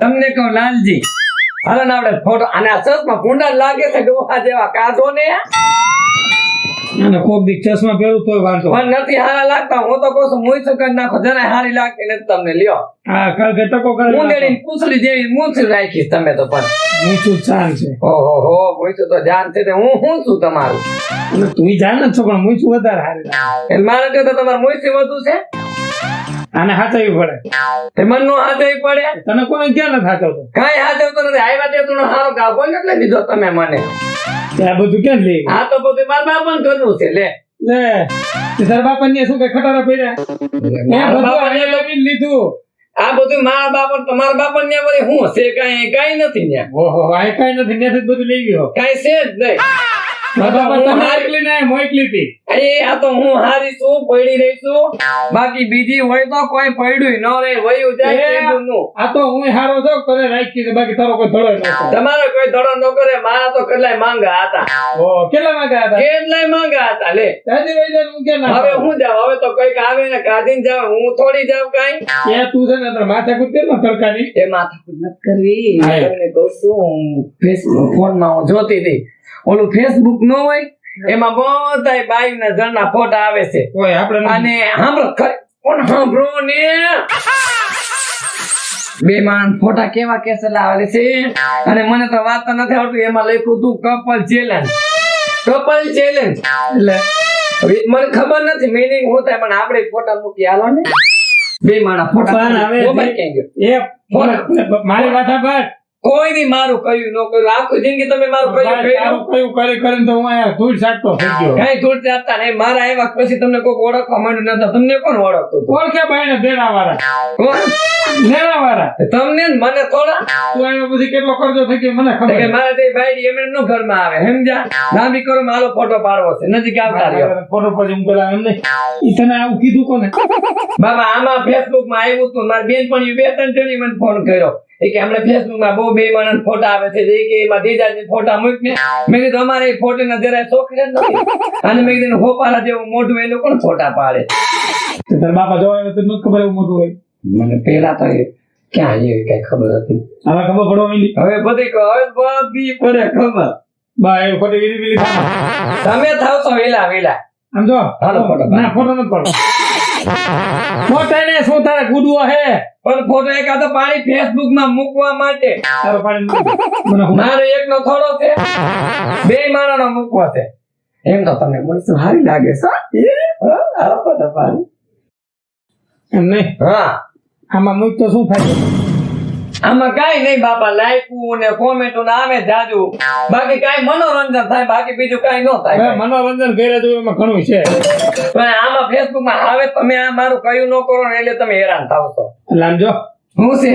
તમને કહું લાલજી, હાલો ને આપણે ફોટો અને આ ચશ્મા ભૂંડા લાગે છે ડોહા જેવા, કાઢો ને. અને કોક દી ચશ્મા પહેરું તોય વાંધો પણ નથી હારા લાગતા. હું તો કહું છું મૂછું કરી નાખો, જરાય હારી લાગતી નથી તમને. લ્યો હા કાલ કે ટકો કરે ઉંદેડી પૂછડી જેવી મૂછું રાખીશ તમે તો. પણ મૂછું જાન છે ઓહો હો, મૂછું તો જાન છે તે હું છું તમારું. અને તું જાન જ છો પણ મૂછું વધારે હારી લાગે. એટલે મારે તો તમારું મૂછું વધુ છે. આને હાચવી પડે. તે મનનું હાથે પડે. તને કોને ક્યાં નથી હાચવતો? કાંઈ હાથવતો નથી. આવ્યા તે તું હારો ગાભો એટલે દીધો તમે મને. આ બધું ક્યાં લઈ આ તો બધું મારા બાપા ઘરનું છે. લે લે તારા બાપા ને શું કઈ ખટારા પહેર્યા? મારા બાપા અહીંયા લાવીને લીધું. આ બધું મારા બાપા તમારા બાપા ને વળી હું છે? કાંઈ નથી ને. ઓહો આ કઈ નથી ને બધું લઈ ગયો. કાંઈ છે જ નહીં. મારા બાપા તને એકલી ને મોકલી હતી. આ તો હું હારી છું, પડી રહી છું. બાકી બીજી હોય તો કોઈ પડ્યું ન રે, વયું જાય તેનું નું. આ તો હું હારો છો તને રાખી છે, બાકી તારો કોઈ ધડો નતો. તમારો કોઈ ધડો ન કરે. મારા તો કેટલાય માંગા હતા. ઓ કેટલા માંગ્યા હતા? કેટલાય માંગા હતા. લે દાદી વૈદ્ય હું કે ના હવે હું જાવ. હવે તો કઈક આવે ને કાઢીને જાવ. હું થોડી જાવ કાંઈ. એ તું છે ને તાર માથા કૂદ કર ને તડકાની. એ માથાકૂટ નથી કરવી. તમને કહું છું, ફેસબુક ફોનમાં હું જોતી હતી. ઓલું ફેસબુક ન હોય એમાં બધાય બાયુના જણના ફોટા આવે છે. ઓય આપણે અને સાંભળો કોણ સાંભળો ને, બે માણસ ફોટા કેવા કેસેલા આવે છે. અને મને તો વાત તો નથી આવડતું. એમાં લખ્યું તું કપલ ચેલેન્જ. કપલ ચેલેન્જ એટલે મને ખબર નથી મીનિંગ શું થાય, પણ આપણે ફોટા મૂકી હાલો ને. બે માણસ ફોટા મોબાઈલ ક્યાં ગયો? એ મારી વાત સાંભળ. કોઈ દી મારું કયું ન કર્યું. આખી જિંદગી તમે મારું કયું તારું કયું કરે કરીને તો હું અહીંયા ધૂળ સાટતો થઈ ગયો. કઈ ધૂળ ચાટતા નહીં. મારા એવા પછી તમને કોઈ ઓળખવા માંડ્યું નતા. તમને કોણ ઓળખતું? ઓળખે ભાઈને દેણા વાળા કોણ? દેણા વાળા તમને ને મને થોડા. તું આવ્યો પછી કેટલો કરજો થઈ ગયો મને કે ખબર. મારા તે બાયડી એમને નો ઘરમાં આવે. સમજ્યા? લાંબી કરો મારો ફોટો પાડવો છે. નજીક આવતા રહ્યો. ફોટો પછી હું પેલા એમ નહીં ઈ તને આવું કીધું કોને? બાબા આમાં ફેસબુક માં આવ્યું હતું. મારી બેનપણી બે ત્રણ જણી મને ફોન કર્યો. એ કે હમણાં ફેસબુક માં બહુ બે માણસ ફોટા આવે છે. એ કે એમાં જીજાજી ફોટા મૂક ને. મેં કીધું અમારે એ ફોટો ના જરાય શોખ જ નથી. અને મેં કીધું હોપારા જેવું મોઢું એ લોકો ફોટા પાડે. તારા બાપા જોવા તો નથી ખબર એવું મોટું હોય. મને પેલા તો ક્યાં એવી કઈ ખબર હતી. હવે ખબર પડવા માંડી. હવે બધી પડે ખબર. બા એ ખોટી વીરી વીરી થાય. તમે થાવ છો વેલા વેલા. આમ જો હાલો ફોટો ના ફોટો નથી પડતો. ફોટા ને શું તારે ગુડવો હે? પણ ફોટો એકાદો પાડી ફેસબુક માં મૂકવા માટે. તારો પાણી મને હું મારો એકનો થોડો છે, બે માણસનો મૂકવો છે. એમ તો તમને બોલશું સારી લાગે છે. હાલો ફોટો પાડી. એમ નહીં. હા આમાં મૂક તો શું થાય? આમાં કઈ નહીં બાપા. લાઈકું ને કોમેન્ટો ને આવે જાજુ. બાકી કઈ મનોરંજન થાય. બાકી બીજું કઈ ન થાય. હવે મનોરંજન કર્યા જોયું એમાં ઘણું છે. પણ આમાં ફેસબુક માં આવે તમે આ મારું કયું ન કરો ને એટલે તમે હેરાન થાવ છો. એટલે આમ જો શું છે?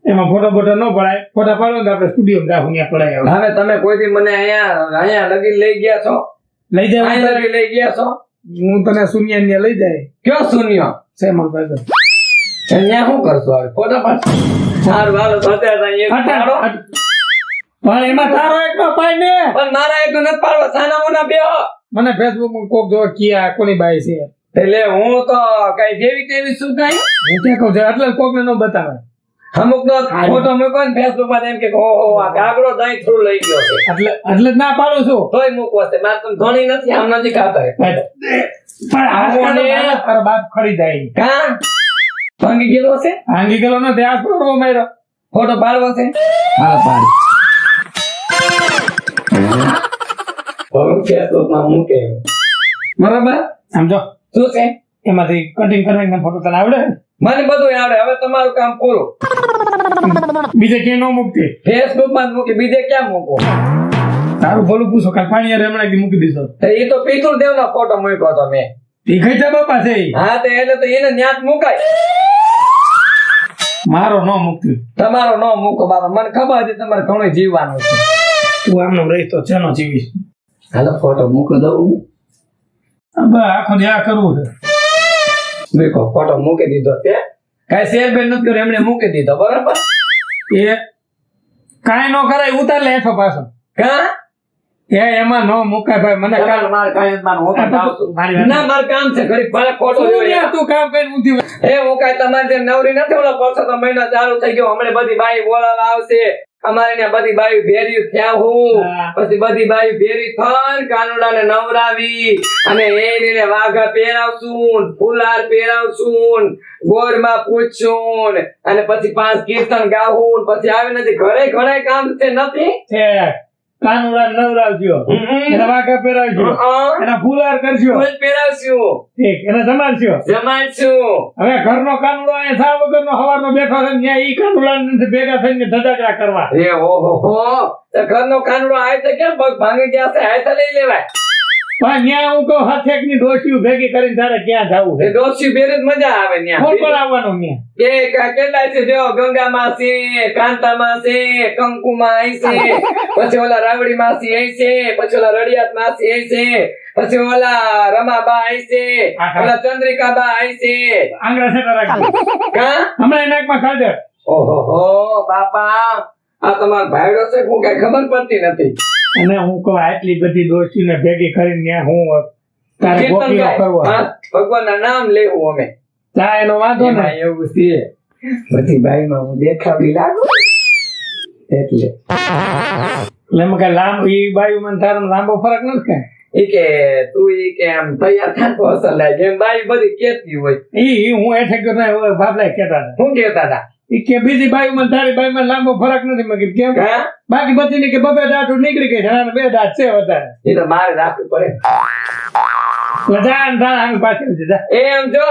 એમાં ફોટો બોટો ન પડાય. ફોટા પાડો તો આપણે સ્ટુડિયો રાખું ત્યાં પડાય. હવે તમે કોઈ દી મને અહીંયા લગી લઈ ગયા છો? લઈ જાય અહીંયા લગી લઈ ગયા છો? હું તને શૂન્ય ને લઈ જાય કયો શૂન્ય? છે મારો ભાઈ. ત્યાં શું કરશો હવે? ફોટા પાડ. સારું હાલો તો અત્યારે એક પાડો. પણ એમાં તારો એક નો પાડ ને. પણ મારા એક નથી પાડવા. સાના મોના બે મને ફેસબુક માં કોક જો કિયા કોની બાઈ છે એટલે હું તો કઈ જેવી તેવી શું કઈ હું ક્યાં કહું છું એટલે કોક ને ન બતાવે. અમુક નો ફોટો મૂકો ને ફેસબુક માં એમ કે ઓહો આ ગાગડો દહીં થ્રુ લઈ ગયો છે. એટલે જ ના પાડું છું. તોય મૂકવો છે. મારે તમે ધોણી નથી આમ નજીક આવતા. પણ આજકાલ તારો બાપ ખડી જાય. કા ભાંગી ગયેલો છે? ભાંગી ગયેલો નથી. આ છોડવો માર્યો. ફોટો પાડવો છે? હા પાડ. ફેસબુક માં મૂકે બરાબર. આમ જો શું છે એમાંથી કટિંગ કરીને ફોટો તને આવડે? મને બધું આવડે. હવે તમારું કામ પૂરું. બીજે ક્યાંય ન મૂકતી. ફેસબુક માં જ મૂકી. બીજે ક્યાં મૂકો? તારું ભલું પૂછો કાલ પાણી રેમણા મૂકી દીધો. એ તો પિતુર દેવ નો ફોટો મૂક્યો હતો મેં. એ કઈ છે બાપા છે? હા તો એટલે તો એને ન્યાત મુકાય. મારો ન મૂકતી. તમારો ન મૂકો બાબા. મને ખબર હતી તમારે ઘણું જીવવાનું છે. તું આમનો રહીશ તો શેનો જીવીશ? હાલો ફોટો મૂકી દઉં. આખો દી આ કરવું છે. મૂકો ફોટો મૂકી દીધો. તે કઈ શેર બેન નથી કર્યો. એમણે મૂકી દીધો બરાબર. એ કાંઈ ન કરાય. ઉતાર લે હેઠો પાછો. કા એમાં નો મુકાય ભાઈ મને કાલ મારે કાંઈ નથી, મારે હું પણ જાઉં છું. મારી વાત ના મારે કામ છે ઘડીક ભલે ખોટો તું જોઈ યાર તું કામ કરીને ઊંધી હોય. એ હું કાંઈ તમારી જેમ નવરી નથી, ઓલો પરસો તો મહિનો ચાલુ થઈ ગયો, હમણાં બધી બાઈ બોલાવા આવશે, અમારે ત્યાં બધી બાઈ ભેરી થયા હું, હા. પછી બધી બાઈ ભેરી થઈને કાનુડાને નવરાવી અને એને વાઘા પહેરાવશું, ફુલાર પહેરાવશું, ગોરમાં પૂછશું અને પછી 5 કીર્તન ગાવું, પછી આવી નથી ઘરે ઘરે કામ છે નથી. છે કાનુડા નવરાવજો, એના વાઘા પહેરાવજો, એના ફૂલાર કરજો, ફૂલ પહેરાવશું, ઠીક એને જમાડશો. જમાડશું. હવે ઘરનો કાનુડો અહીંયા થા વગરનો હવારનો બેઠો છે ને ત્યાં ઈ કાનુડા ભેગા થઈને ધજાગરા કરવા. એ ઓહો તો ઘરનો કાનુડો આવે તો કેમ પગ ભાંગી ગયા છે, હાથે લઈ લેવાય. પણ ત્યાં હું કહું હાથેકની ડોશીઓ ભેગી કરીને તારે ક્યાં જાવું એ છે? ડોસી બેરે જ મજા આવે કોણ ત્યાં. આવવાનું ત્યાં? એ કેટલા છે જો, ગંગા માસી, કાંતા માસી, કંકુ માં આઈ છે, પછી ઓલા રાવડી માસી આઈ છે, પછી ઓલા રડિયાત માસી આઈ છે, પછી ઓલા રમાબા આઈ છે, ઓલા ચંદ્રિકાબા આઈ છે. આંગળા સેટા રાખજો. કા હમણાં નાકમાં ખાધે. ઓહો બાપા, આ તમારો ભાઈડો છે હું કઈ ખબર પડતી નથી. અને હું કહું આટલી બધી ડોશીને ભેગી કરીને ત્યાં હું તારે કીર્તન ગોપીઓ ગાય. કરવા. હા, ભગવાનના નામ લેવું અમે. જા એનો વાંધો ને. એમાં એવું છે બધી બાઈમાં હું દેખાવી લાગુ એટલે એટલે એમાં કઈ લાંબો ઈ બાયું મને તારો લાંબો ફરક નથી કાંઈ. ઈ કે તું ઈ કે આમ તૈયાર થાતો અસર લાગે એમ બાઈ બધી કેતી હોય. ઈ હું એઠે ગયો ને ઓલા બાપલાએ કહેતા હતા. શું કેતા હતા? ઈ કે બીજી બાયુમાં તારી બાયુમાં લાંબો ફરક નથી. મેં કીધું કેમ? હા, બાકી બધીની કે બબે દાંતું નીકળી ગઈ છે અને 2 દાંત છે વધારે. એ તો મારે રાખવું પડે. એટલે જા ને જા આમ પાછી છે જા. એમ જો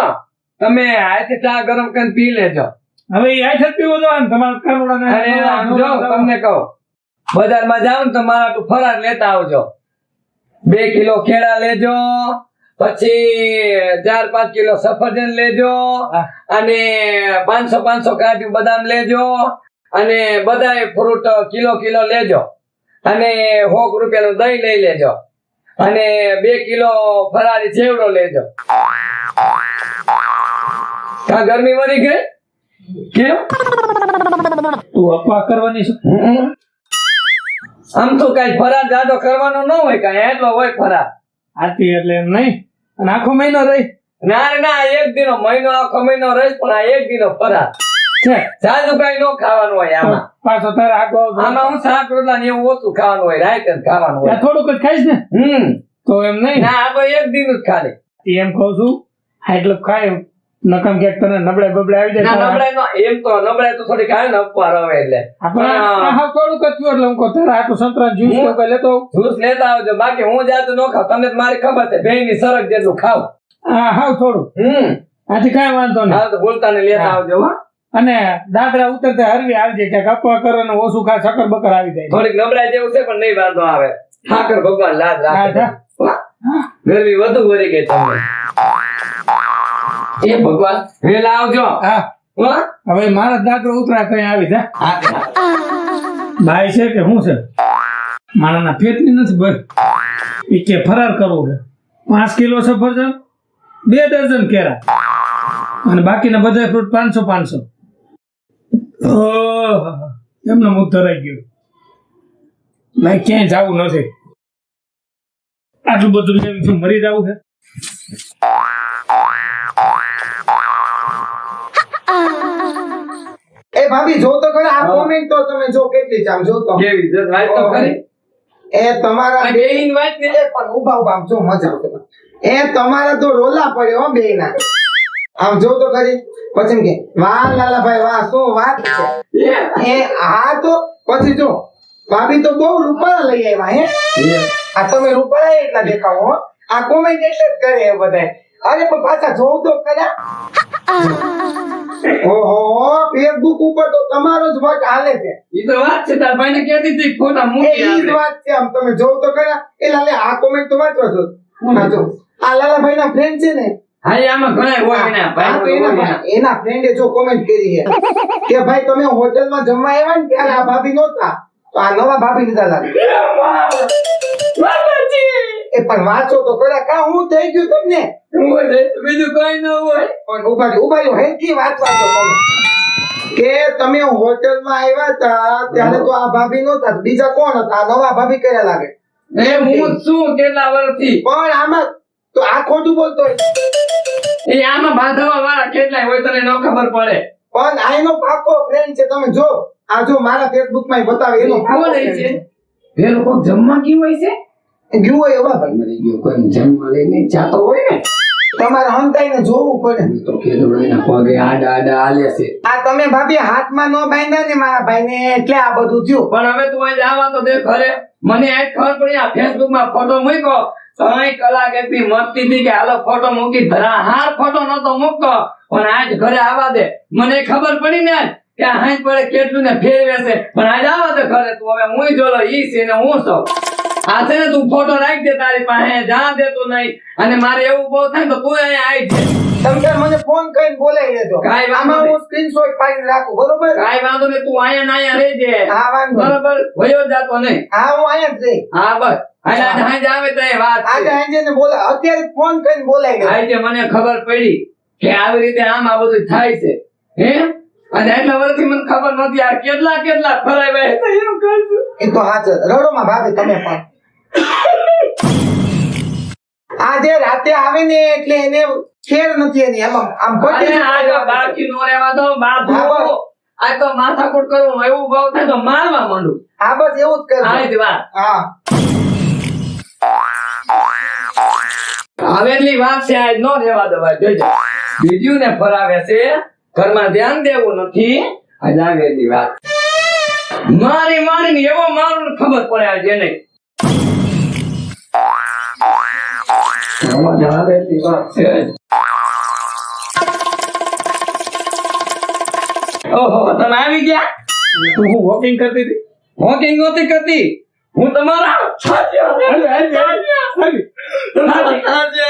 તમે હાથે ચા ગરમ કરીને પી લેજો. હવે ઈ આઠ જ પીવો જો ને તમારા કાનુડાને. અને આમ જો તમને કહું, બજારમાં જાવ ને તો મારા હાટુ ફરાર લેતા આવજો. 2 કિલો કેળા લેજો, પછી 4-5 કિલો સફરજન લેજો, હા. અને 500 કાજુ બદામ લેજો, અને બધાય ફ્રૂટ કિલો લેજો, અને 100 રૂપિયાનું દહીં લઈ લેજો, અને 2 કિલો ફરારી ચેવડો લેજો. કા ગરમી વળી ગઈ કેમ? તું અપવા કરવાની છે. આમ તો કઈ ફરાર જાજો કરવાનો ન હોય, કઈ એટલો હોય ફરાર. આતી એટલે એમ નહીં. અને આખો મહિનો રહી ના રે ના, એક દિનો મહિનો આખો મહિનો રહીશ, પણ આ એક દિનો ફરાર. છે. જાજુ કઈ ન ખાવાનું હોય આમાં. પાછો તારે આખો આમાં હું શાક રોટલા ને એવું ઓછું ખાવાનું હોય, રાઈત જ ખાવાનું હોય. થોડુંક જ ખાઈશ ને તો એમ નહીં. ના આ તો એક દિન જ ખાલી. એમ કહું છું એટલું ખાય નકમ ક્યાંક તને નબળાઈ બબળાઈ આવી ના જાય. નબળાઈ નો એમ તો નબળાઈ તો થોડી ખાય ને અપવાર આવે એટલે. આપણે થોડુંક જ થયું એટલે હું કહું તારે આટલું સંતરા જ્યુસ કેવું કઈ લેતો આવું. જ્યુસ લેતા આવજો, બાકી હું જાતું ન ખાવ. તમને તો મારી ખબર છે, બેય ની સરક જેટલું ખાવ. હા હાવ થોડું. આથી કાંઈ વાંધો નહીં. હા તો બોલતા ને લેતા આવજો. હો અને દાદરા ઉતરતા હરવી આવજે કે અપવા કરો ને ઓછું ખા શક્કર બકર આવી જાય. થોડીક નબળાઈ જેવું છે પણ નહીં વાંધો આવે. ઠાકર ભગવાન લાજ હા, રાખે. જા. હો? ગરમી વધુ વળી ગઈ તમને. એ ભગવાન વેલા આવજો. હા હો? હવે મારા દાદરો ઉતરા કઈ આવી જા. બાઈ છે કે શું છે? મારાના પેટની નથી ભાઈ. એ કે ફરાર કરવું છે. 5 કિલો સફરજન, 2 ડઝન કેળા અને બાકીના બધા ફ્રૂટ 500. એમને મુખ ધરાઈ ગયું. ભાઈ ક્યાંય જવું નથી. આટલું બધું લેવું છું, મરી જવું છે. એ ભાભી જો તો ખરા આ કોમેન્ટ તો તમે જો કેટલી છે આમ જો તો કેવી છે? વાત તો ખરી. એ તમારા આ બેયની વાત ને. એ પણ ઉભા ઉભા આમ જો મજા આવશે. એ તમારા તો રોલા પડ્યો હો બેયના. આમ જો તો ખરી. પછી એમ કે વાહ લાલાભાઈ વાહ શું વાત છે. એ હા તો પછી જો ભાભી તો બહુ રૂપાળા લઈ આવ્યા હે. આ તમે રૂપાળા એટલા દેખાવો હો. આ કોમેન્ટ એટલે જ કરે એ બધાય. અરે પણ પાછા જોઉં તો ખરા. ઓહો ફેસબુક ઉપર તો તમારો જ વટ હાલે છે. ઈ તો વાત છે, તાર ભાઈને કહેતી હતી ફોટા એ મૂકી ઈ જ આપણે. વાત છે. આમ તમે જોવ તો ખરા. એ લાલે આ કોમેન્ટ તો વાંચો છો. આ જો આ લાલાભાઈ ના ફ્રેન્ડ છે ને. હા એ આમાં ઘણા હોય એના હા, તો ભાઈ. એના ફ્રેન્ડે જો કોમેન્ટ કરી છે કે ભાઈ તમે હોટલમાં જમવા આવ્યા ને ત્યારે આ ભાભી નહોતા, તો આ નવા ભાભી લીધા લાગે. એ પણ વાંચો તો ખરા. કા હું થઈ ગયું તમને. બીજું કઈ ન હોય. પણ ઉભા રહ્યો હેકી વાત વાંચો તમે કે તમે હોટલમાં આવ્યા હતા ત્યારે તો આ ભાભી નહોતા, તો બીજા કોણ હતા? આ નવા ભાભી કર્યા લાગે. એ હું જ છું કેટલા વર્ષથી. પણ આમાં તો આ ખોટું બોલતો હોય. એ આમાં બાંધવા વાળા કેટલાય હોય તને ન ખબર પડે. પણ આ એનો પાકો ફ્રેન્ડ છે. તમે જો આ જો મારા ફેસબુક માં બતાવે એનો પાકો કોણ friend છે? પેલો કોક જમવા ગયું હોય છે? ગયું હોય એવા ભાઈ. મરી ગયો કોઈ જમવા લઈને જાતો હોય ને તમારે હંતાઈને જોવું પડે. તો કીધું એના પગે આડા આડા હાલે છે. આ તમે ભાભી હાથમાં ન બાંધ્યા ને મારા ભાઈને એટલે આ બધું થયું. પણ હવે તું અહીં આવા તો દે ઘરે. મને આજ ખબર પડી આ ફેસબુક માં ફોટો મૂક્યો 3 કલાક એટલી મસ્તી હતી કે હાલો ફોટો મૂકી ધરા હાર ફોટો નતો મૂકતો પણ આજ ઘરે આવવા દે. મને ખબર પડી ને કે આ હાંજ પડે કેટલું ને ફેરવે છે પણ આજ આવવા દે ઘરે. તું હવે હું જોલો ઈ છે ને હું છું. આ છે ને તું ફોટો રાખ દે તારી પાસે જા દેતો નહીં અને મારે એવું બહુ થાય તો તું અહીંયા આવી છે. તમે તાર મને ફોન કરીને બોલાવી લેજો. કાંઈ વાંધો આમાં નહીં. હું સ્ક્રીનશોટ પાડીને રાખું બરોબર. કાંઈ વાંધો નહીં તું અહીંયા ને અહીંયા રહેજે. હા વાંધો નહીં. બરોબર વયો જાતો નહીં. હા હું અહીંયા જ રહી. હા બસ આજે હાંજ આવે તો એ વાત આજે છે. આજે ને બોલા અત્યારે ફોન કરીને બોલાવી લેજો. આજે મને ખબર પડી કે આવી રીતે આમ આ બધું થાય છે હે અને એટલા વર્ષથી મને ખબર નહોતી આ કેટલા કેટલા ફરાવ્યા છે એમ કરશું. એ તો હાચ રડો માં ભાભી તમે પણ. આજે રાતે આવે ને એટલે એને ખેર નથી એની આમ આમ અને પટી આ તો બાકી નો રહેવા દો બાધું. હા, બસ. આ તો માથાકૂટ કરું એવું ભાવ થાય તો મારવા માંડું. હા બસ એવું જ આ કરજો. જ વાત. હા આવેલી વાત છે આજ નો રહેવા દેવાય. જોજો બીજું ને ફરાવે છે ઘરમાં ધ્યાન દેવું નથી. આજ આવેલી વાત મારી મારીને એવો મારું ને ખબર પડે આજે નહીં. આમાં જ આવેલી વાત છે. ઓહો તમે આવી ગયા. તું હું વોકિંગ કરતી હતી. વોકિંગ નહોતી કરતી હું તમારા છાજિયા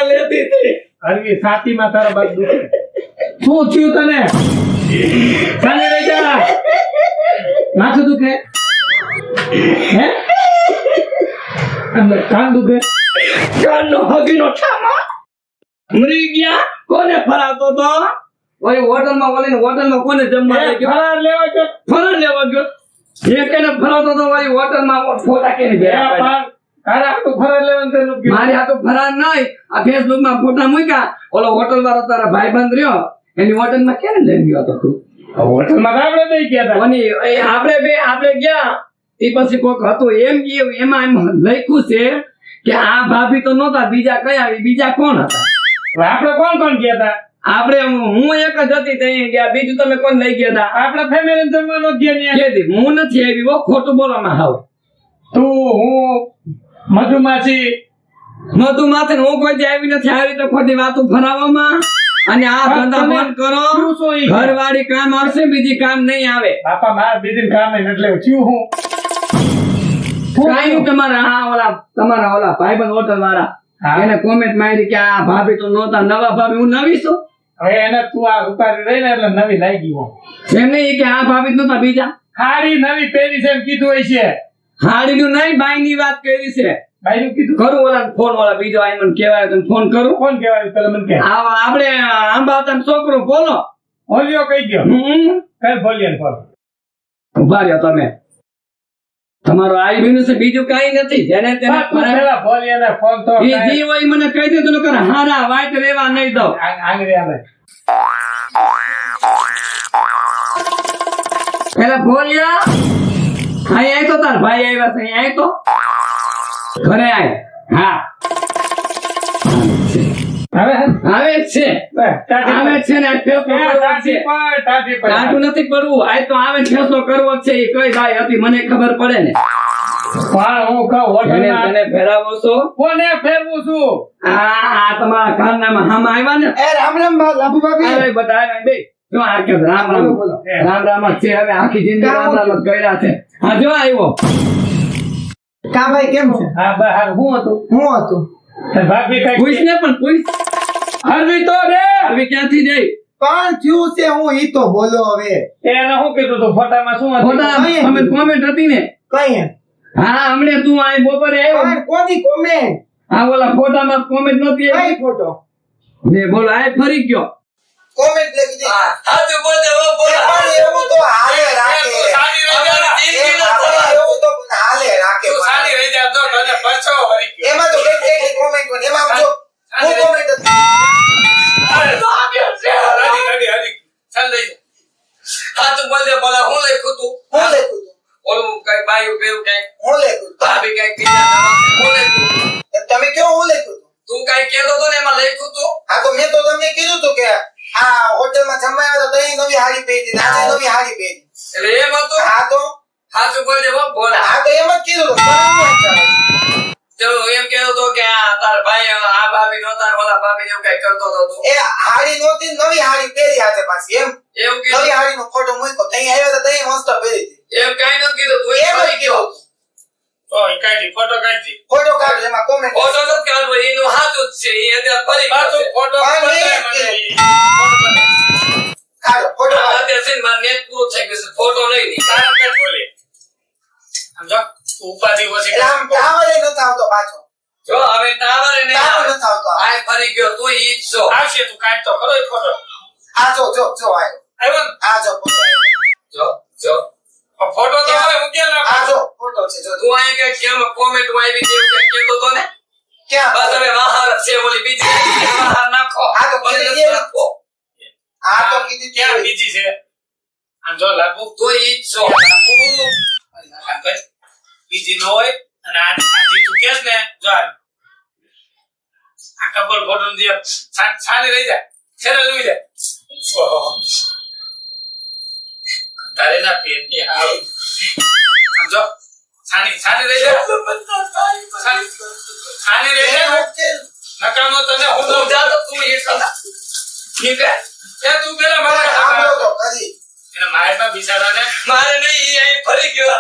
લેતી હતી. હરવી છાતીમાં તારા બાદ દુખે. શું થયું તને? ચાલી રહી જા. માથું દુખે? હે? અંદર કાન દુખે? કાનનો હગીનો ઠામા મરી ગયા. કોને ફરાતો તો ઓલી હોટલમાં કોને જમવા લઈ ગયો? ફરાર લેવા ગયો. ફરાર લેવા ગયો. એક એને ફરાતો તો ઓલી હોટલમાં ફોટા કેની ભેગા પાડ્યા. તારા હાટું ફરાર લેવાનું તેનું કીધું. મારી હાથો ફરાર નહીં આ ફેસબુક માં ફોટા મૂક્યા. ઓલો હોટલ વાળો તારા ભાઈબંધ રહ્યો એની હોટલ માં ક્યારે લઈ ગયો હતો તું? હોટલમાં તો આપણે નહીં ગયા તા. અને એ આપણે ગયા તે પછી કોક હતું એમ કહ્યું એમાં એમ લખ્યું છે કે આ ભાભી તો નહોતા બીજા કયા બીજા કોણ હતા? હવે આપણે કોણ કોણ ગયા તા? આપણે હું એક જ હતી તે ગયા બીજું તમે કોણ લઈ ગયા હતા? આપણા ફેમિલી જમવાનો ગયા ને. કેદી હું નથી આવી બહુ ખોટું બોલવામાં હાવ. તું હું મધુમાસી નતું માથે હું કોઈ દી આવી નથી આવી તો ખોટી વાતો ફરાવવામાં. અને આ ધંધા બંધ કરો. શું શું ઈ? ઘરવાળી કામ આવશે બીજી કામ નહીં આવે. બાપા મારા બીજી કામ નહીં એટલે થયું હું કાંઈ નહીં તમારા ઓલા ભાઈબંધ હોટલ વાળા હા. એને કોમેન્ટ મારી કે આ ભાભી તો નહોતા નવા ભાભી હું નવી છું. હવે એને તું આ ઉતારી રહી ને એટલે નવી લાગી હું એમ નહીં કે આ ભાભી જ નહોતા બીજા. હારી નવી પહેરી છે એમ કીધું હોય છે. હાડીનું નહીં બાઈની વાત કરી છે. ભાઈનું કીધું કરું ઓલા ફોન વાળા બીજો આઈ મને કહેવાય તો ફોન કરું. કોણ કહેવાય પેલા મને કે આપણે આંબા છોકરો બોલો. હોલિયો કઈ ગયો કઈ ભોલિયો ને ફોન ઉભા રહ્યો તમે. તમારો આઈ બન્યું છે બીજું કઈ નથી. જેને તેને ફરાય. પેલા ભોલિયો ને ફોન તો એ જે હોય મને કહી દે તો નકર હારા વાઈટ રેવા નહીં દઉં. આંગળી આવે પેલા બોલ્યા અહીં આય તો તાર ભાઈ આવ્યા છે અહીં આય તો ઘરે આય. હા હવે આવે જ છે આવે જ છે ને આ ફેસલો કરવો જ છે. કાઢું નથી પડવું આય તો આવે ને ફેસલો કરવો જ છે. એ કઈ ભાઈ હતી મને ખબર પડે ને. હું કહું હોટલમાં તને ફેરાવો છો કોને ફેરવું છું? આ તમારા ઘરનામાં હામ આવ્યા ને એ રામ રામ લાભુ ભાભી. આવે બધા આવ્યા બે જો આ કે રામ રામ બોલો. રામ રામ જ છે. હવે આખી જિંદગી રામ રામ જ કર્યા છે. હા જો આવ્યો કા ભાઈ કેમ છે? હા બહાર હું હતું હું હતું ભાભી કઈ પૂછ ને પણ પૂછ. હરવી તો રે હવે ક્યાંથી જઈ પણ થયું છે હું ઈ તો બોલો હવે. એને શું કીધું તું ફોટામાં શું હતું? ફોટા કોમેન્ટ હતી ને. કઈ હા હમણે તું આ બપોરે આવ્યો. પણ કોની કોમેન્ટ? હા ઓલા ફોટામાં કોમેન્ટ નહોતી આવી. કઈ ફોટો? મે બોલો આ ફરી ગયો. કોમેન્ટ લખી દે. હા તો બોલે હો પણ એવું તો હાલે રાખે. સારી રહી જા એવું તો પણ હાલે રાખે. રહી જા તો તને પછો તું હું લખ્યું તું ઓલું કઈ બાયું પેલું કઈ હું લખ્યું તું ભાભી કઈ બીજા હું લખ્યું તું તમે કેવું હું લખ્યું તું તું કઈ કહેતો તો ને એમાં લખ્યું તું હા તો મેં તો તમને કીધું તું કે આ હોટલમાં જમવા આવ્યો તો તઈ નવી હાડી પહેરી આજે નવી હાડી પહેરી એટલે એમ હતું હા તો સાચું બોલજે હો બોલા હા તો એમ જ કીધું તું ચલો એમ કહેતો તો કે આ તાર ભાઈ આ ભાભી નો તાર ઓલા ભાભી એવું કઈ કરતો તો તું એ હાડી નહોતી નવી હાડી પહેરી આજે પાછી એમ એવું નવી કીધું હાડીનો ફોટો મૂક્યો તઈ આવ્યો તો તઈ મસ્ત પહેરી હતી એમ કઈ ન કીધું તું એમ જ કીધું તો એ કાઢી ફોટો કાઢી ફોટો કાઢો એમાં કોમેન્ટ ફોટો તો કાઢવો એનું સાચું જ છે એ અત્યારે ફરી પાછો કરશે. ફોટો પણ બતાય એ- મને કાઢો ફોટો આ કાઢો અત્યારે છે ને મારું નેટ પૂરું થઈ ગયું છે ફોટો લઈ લી તારા પેટ બોલે સમજો ઉપાધિ ઓછી એટલે આમ ટાવર એ નતો આવતો પાછો જો હવે ટાવર ને ટાવર નતો આવતો આ ફરી ગયો તું ઈ જ છો આવશે તું કાઢ તો ખરો એ ફોટો આ જો જો જો આવ્યો આવ્યો ને આ જો ફોટો આવ્યો. જો જો આ ફોટો તો હવે હું ક્યાં આ નાખું? જો ફોટો છે જો તું અહીંયા કઈ કેમ કોમેન્ટ માં આવી જેવું કઈ કહેતો તો ને ક્યાં બસ હવે વાહર છે ઓલી બીજી વાહર નાખો આ તો પછી બીજી નથી નાખો આ તો કીધી ક્યાં તી. બીજી છે આમ જો લાગુ તું ઈ જ છો બીજી ન હોય અને આ તું કેસ ને જો આ કપલ ફોટો જે છાની રહી જાય છેને લઈ જાય ઓહો. તારે ના પેટ ની હાવ આમ જો છાની રહી જાય છાની રહી જાય નકામો તને હું તું જા તો તું ઈ છો ઠીક હે એ તું પેલા મારા સાંભળો તો ખરી. એને માયમાં બિચારાને મારે નહીં ઈ અહીં ફરી ગયો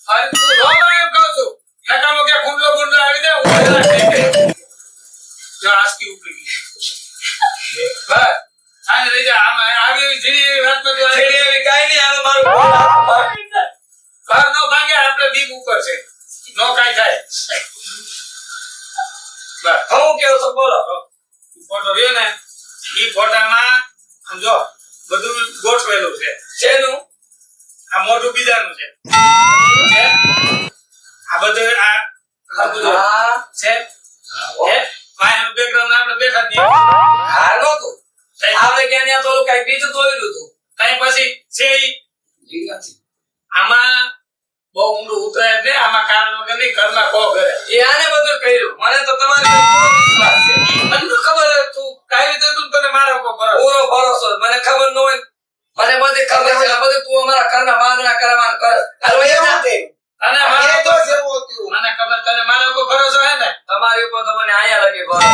અરે તું નો એમ કહું છું નકામો કે ગુંડલો ગુંડલો આવી જાય હું પેલા જો આસ્કી ઉપડી ગઈ બસ આને લઈ જા આમ આવી જીડી વાત માં જો છેડી એવી કાઈ નહીં આવે મારું ઘર નો ભાંગે આપણે બીક ઉપર છે નો કાઈ થાય બસ હું કેવું છો બોલો ફોટો રહ્યો ને ઈ ફોટામાં સમજો બધું ગોઠવેલું છે શેનું આ મોઢું બીજાનું છે છે? આ બધું આ બધું હા છે હે માયનું બેકગ્રાઉન્ડ આપણે બેઠા જ નહીં હા નહોતું આપણે ક્યાં ત્યાં તો ઓલું કઈ બીજું દોર્યું હતું કઈ પછી છે ઈ ઈ નથી આમાં બહુ ઊંડું ઉતરાય જ નહીં આમાં કારણ વગર નહીં ઘરમાં કો કરે એ આને બધું કર્યું મને તો તમારી પર પૂરો વિશ્વાસ છે મને તો ખબર હે તું કઈ રીતે તું તને મારા ઉપર ભરોસો પૂરો ભરોસો છે. મને ખબર ન હોય મને બધી ખબર છે આ બધું તું અમારા ઘરના વાદળા કરવાનું કર હાલો એ એવું જા. તે. તને એ મારા તો ઉપર જેવું હતું. મને ખબર તને મારા ઉપર ભરોસો હે ને તમારી ઉપર તો મને આયા લગી ભરોસો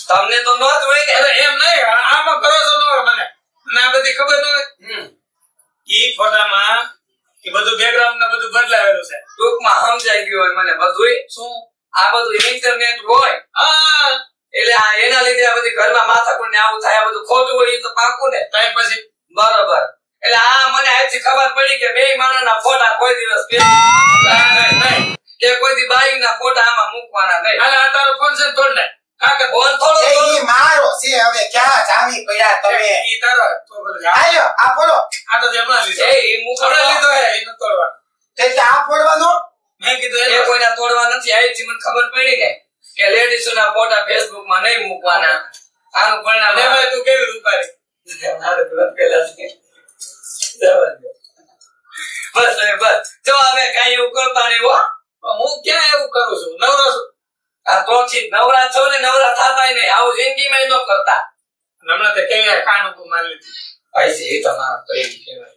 તમને તો ન જ હોય ને અરે એમ નહીં આમાં ભરોસો ન હોય મને મને આ બધી ખબર ન હોય હમ. ઈ ફોટામાં એ બધું બેકગ્રાઉન્ડ ને બધું બદલાવેલું છે ટૂંકમાં સમજાઈ ગયું હોય મને બધુંય શું આ બધું ઇન્ટરનેટ હોય હા એટલે આ એના લીધે આ બધી ઘરમાં માથાકૂટ ને આવું થાય આ બધું ખોટું હોય એ તો પાકું ને કઈ પછી બરોબર એટલે આ મને આજથી ખબર પડી કે બે માણસના ફોટા કોઈ દિવસ નહીં કે કોઈ દી બાયુના ફોટા આમાં મૂકવાના નહીં હાલ આ તારો ફોન છે ને તોડ નાખ કાકા ફોન થોડો એ ઈ મારો છે હવે ક્યાં જામી પડ્યા તમે ઈ તારો હે. તો બોલે આ આયો આ ફોડો તો જેમાં લીધો એ ઈ મૂકવાનો હમણાં લીધો હે ઈ ન તોડવાનો એટલે આ ફોડવાનો મેં કીધું એ એ કોઈના તોડવા નથી આજથી મને ખબર પડી ને કે લેડીઝોના ફોટા ફેસબુક માં નહીં મૂકવાના આનું પરિણામ લેવાય તું કેવી રૂપારી મારે તુરંત પહેલા છે. જવા દો. બસ હવે બસ જો હવે કાંઈ એવું કરતા નહીં હો હું ક્યાં એવું કરું છું નવરો છું આ તો ઠીક નવરા છો ને નવરા થતાય નહીં આવું જિંદગીમાં ન કરતા હમણાં તે કેવી કાન ઉપર મારી લીધી ભાઈ છે એ તમારા પ્રેમ કહેવાય